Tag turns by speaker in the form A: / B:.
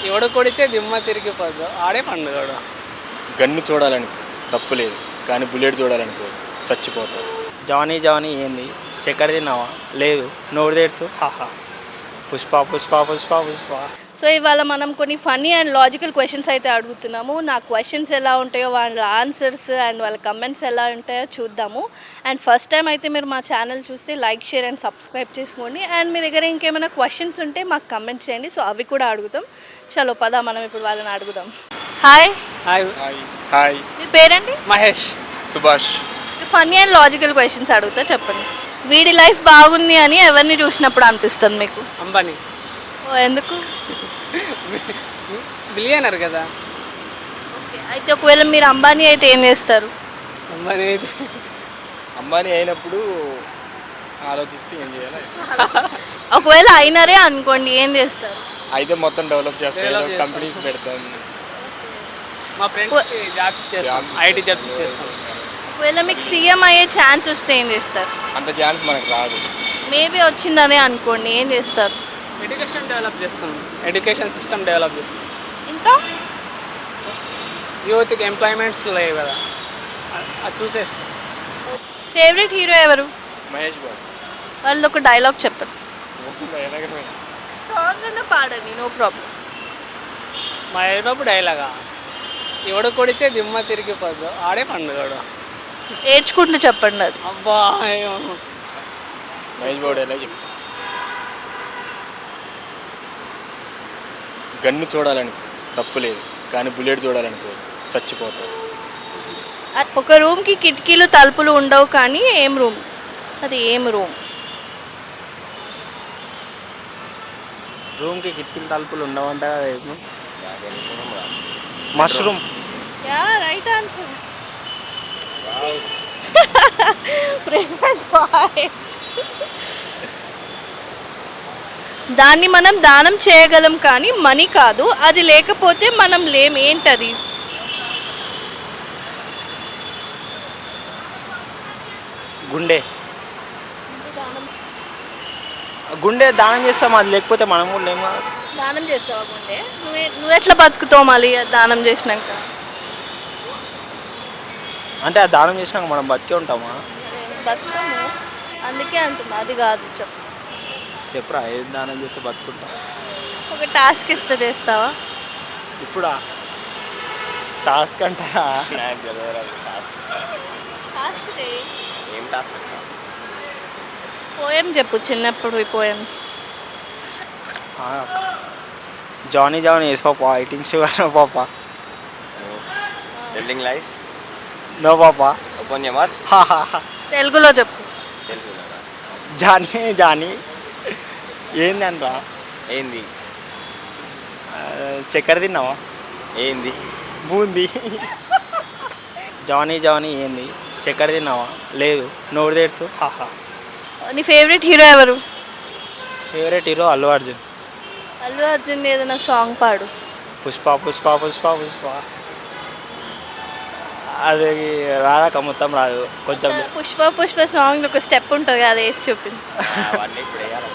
A: ఎవడు కొడితే దిమ్మ తిరిగిపోద్దు ఆడే పండుగడు.
B: గన్ను చూడాలని తప్పు లేదు, కానీ బుల్లెట్ చూడాలనుకో చచ్చిపోతావు.
C: జానీ జానీ ఏంది చక్కెర తిన్నావా? లేదు. నోరు తెరుచు. హాహా. పుష్ప పుష్ప పుష్ప పుష్ప.
D: సో ఇవాళ మనం కొన్ని ఫన్నీ అండ్ లాజికల్ క్వశ్చన్స్ అయితే అడుగుతున్నాము. నా క్వశ్చన్స్ ఎలా ఉంటాయో వాళ్ళ ఆన్సర్స్ అండ్ వాళ్ళ కమెంట్స్ ఎలా ఉంటాయో చూద్దాము. అండ్ ఫస్ట్ టైం అయితే మీరు మా ఛానల్ చూస్తే లైక్, షేర్ అండ్ సబ్స్క్రైబ్ చేసుకోండి. అండ్ మీ దగ్గర ఇంకేమైనా క్వశ్చన్స్ ఉంటే మాకు కమెంట్ చేయండి. సో అవి కూడా అడుగుతాం. చలో పదా మనం ఇప్పుడు వాళ్ళని అడుగుదాం. Hi,
A: hi,
B: hi.
D: మీ పేరండి?
A: Mahesh.
B: Subhash.
D: Funny and logical questions అడుగుతా, చెప్పండి. వీడి లైఫ్ బాగుంది అని ఎవరిని చూసినప్పుడు అనిపిస్తుంది మీకు?
A: అంబానీ.
D: ఓ, ఎందుకు?
A: బిలియనర్ కదా.
D: అయితే ఒకవేళ మీరు అంబానీ అయితే ఏం చేస్తారు?
A: అంబానీ అయితే
B: అంబానీ అయినప్పుడు ఆలోచిస్తే ఏం చేయాలి?
D: ఒకవేళ అయినరే అనుకోండి, ఏం చేస్తారు?
B: అయితే మొత్తం డెవలప్
A: Develop
B: చేస్తాం,
A: చేస్తాం.
B: కంపెనీస్ పెడతాం.
A: మా ఫ్రెండ్స్కి జాబ్స్ ఇచ్చేస్తాం, ఐటీ జాబ్స్ ఇచ్చేస్తాం.
D: ఒకవేళ మీకు సీఎం అయ్యే ఛాన్స్ వస్తే ఏం చేస్తారు?
B: అంత ఛాన్స్ మనకు రాదు.
D: మేబీ వచ్చిందనే అనుకోండి, ఏం చేస్తారు?
A: ఎడ్యుకేషన్ డెవలప్ చేస్తాం, ఎడ్యుకేషన్ సిస్టమ్ డెవలప్ చేస్తాం.
D: ఇంకా
A: యూత్కి ఎంప్లాయ్మెంట్స్ లేవు కదా, అది చూసేస్తాం.
D: ఫేవరెట్ హీరో ఎవరు?
B: మహేష్ బాబు.
D: వాళ్ళు ఒక డైలాగ్ చెప్పండి. సాంగ్ అన్న పాడండి, నో ప్రాబ్లం.
A: మా ఏబాబు డైలాగా, ఎవడు కొడితే దిమ్మ తిరిగిపోద్దు ఆడే పండుగడు.
D: ఏడ్చుకుంటూ చెప్పండి అది.
A: అబ్బా
B: మహేష్ బాబు ఎలా చెప్తా. గన్ను చూడాలని తప్పు లేదు, కానీ బుల్లెట్ చూడాలనుకో చచ్చిపోతావు.
D: ఒక రూమ్కి కిటికీలు తలుపులు ఉండవు, కానీ ఏం రూమ్ అది? ఏం రూమ్?
C: రూమ్కి కిటికీలు తలుపులు ఉండవంట. మష్రూమ్.
D: Yeah, right answer. దాన్ని మనం దానం చేయగలం, కానీ మనీ కాదు. అది లేకపోతే మనం లేం. ఏంటది?
C: గుండె. గుండె దానం చేస్తాం, అది లేకపోతే మనం కూడా లేము.
D: దానం చేస్తావా గుండె? నువ్వు ఎట్లా బతుకుతావు మళ్ళీ దానం చేసినాక?
C: అంటే ఆ దానం చేసినాక మనం బతికే ఉంటామా?
D: బతుకము, అందుకే అంటున్నా. అది కాదు, చెప్పు.
C: చెప్పురా, ఏది దానం చేస్తే బతుకుంటాం?
D: ఒక టాస్క్ ఇస్తే చేస్తావా?
C: ఇప్పుడు టాస్క్ అంటారా?
D: టాస్క్ చేయి.
B: ఏం టాస్క్?
D: పోయం చెప్పు, చిన్నప్పుడు ఈ పోయమ్స్.
C: జానీ జానీ వేసి papa, eating sugar no papa,
B: telling lies
C: no papa,
B: open your mouth.
D: తెలుగులో చెప్పు.
C: జానీ జానీ ఏంది అనరా?
B: ఏంది?
C: చక్కెర తిన్నావా?
B: ఏంది?
C: బూంది. జానీ జానీ ఏంది చక్కెర తిన్నావా? లేదు. నోరు తెరుచు. హాహా.
D: నీ ఫేవరెట్ హీరో ఎవరు?
C: Favourite hero Allu Arjun.
D: అల్లు అర్జున్ ఏదైనా సాంగ్ పాడు.
C: పుష్ప పుష్ప పుష్ప పుష్ప. అది రాదాక మొత్తం రాదు, కొంచెం.
D: పుష్ప పుష్ప సాంగ్ ఒక స్టెప్ ఉంటుంది కదా, వేసి చూపించు.
B: అవన్నీ ఇప్పుడు వేయాలి.